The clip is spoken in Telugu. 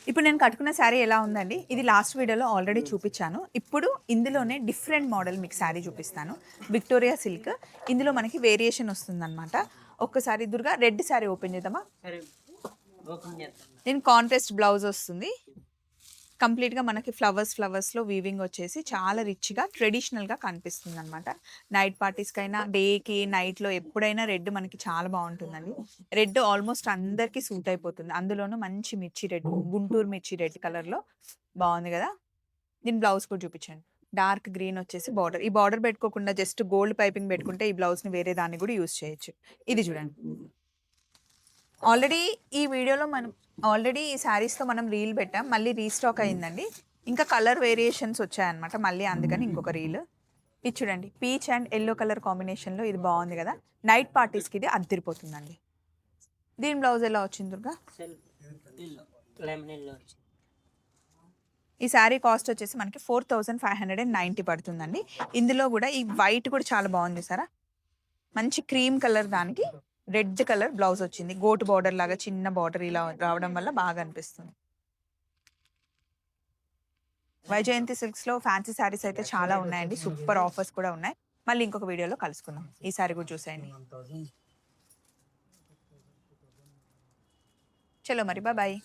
ఇప్పుడు నేను కట్టుకున్న శారీ ఎలా ఉందండి? ఇది లాస్ట్ వీడియోలో ఆల్రెడీ చూపిచ్చాను. ఇప్పుడు ఇందులోనే డిఫరెంట్ మోడల్ మీకు శారీ చూపిస్తాను. Victoria silk. ఇందులో మనకి వేరియేషన్ వస్తుందనమాట. ఒక్కసారి దుర్గా రెడ్ శారీ ఓపెన్ చేద్దామా? సరే ఓపెన్ చేస్తాను. దీని కాంట్రాస్ట్ బ్లౌజ్ వస్తుంది. కంప్లీట్‌గా మనకి ఫ్లవర్స్‌లో వీవింగ్ వచ్చేసి చాలా రిచ్‌గా, ట్రెడిషనల్‌గా కనిపిస్తుందనమాట. నైట్ పార్టీస్‌కైనా, డేకి, నైట్‌లో ఎప్పుడైనా రెడ్ మనకి చాలా బావుంటుందండి. రెడ్ ఆల్మోస్ట్ అందరికీ సూట్ అయిపోతుంది. అందులోనూ మంచి మిర్చి రెడ్, గుంటూరు మిర్చి రెడ్ కలర్‌లో బావుంది గదా! దీని బ్లౌజ్ కూడా చూపించండి. డార్క్ గ్రీన్ వచ్చేసి బార్డర్. ఈ బార్డర్ పెట్టుకోకుండా జస్ట్ గోల్డ్ పైపింగ్ పెట్టుకుంటే ఈ బ్లౌజ్‌ని వేరే దానికి కూడా యూజ్ చేయొచ్చు. ఇది చూడండి. ఆల్రెడీ ఈ వీడియోలో మనం ఆల్రెడీ ఈ శారీస్‌తో మనం రీల్ పెట్టాం. మళ్ళీ రీస్టాక్ అయిందండి. ఇంకా కలర్ వేరియేషన్స్ వచ్చాయన్నమాట. మళ్ళీ అందుకని ఇంకొక రీల్. ఇది చూడండి. పీచ్ అండ్ యెల్లో కలర్ కాంబినేషన్‌లో ఇది బావుంది గదా! నైట్ పార్టీస్‌కి ఇది అద్దిరిపోతుందండి. దీని బ్లౌజ్ ఎలా వచ్చింది దుర్గా? సెల్ఫ్ ఇల్లు లెమన్ ఇల్లు వచ్చింది. ఈ శారీ కాస్ట్ వచ్చేసి మనకి 4590 పడుతుందండి. ఇందులో గూడా ఈ వైట్ కూడా చాలా బావుంది చూసారా? మంచి క్రీమ్ కలర్ దానికి రెడ్ కలర్ బ్లౌజ్ వచ్చింది. గోటు బార్డర్ లాగా చిన్న బార్డర్ ఇలా రావడం వల్ల బాగా అనిపిస్తుంది. వైజయంతి సిల్క్స్‌లో ఫ్యాన్సీ శారీస్ అయితే చాలా ఉన్నాయండి. సూపర్ ఆఫర్స్ కూడా ఉన్నాయి. మళ్ళీ ఇంకొక వీడియోలో కలుసుకుందాం. ఈ శారీ కూడా చూసేయండి. చలో మరి బాయ్.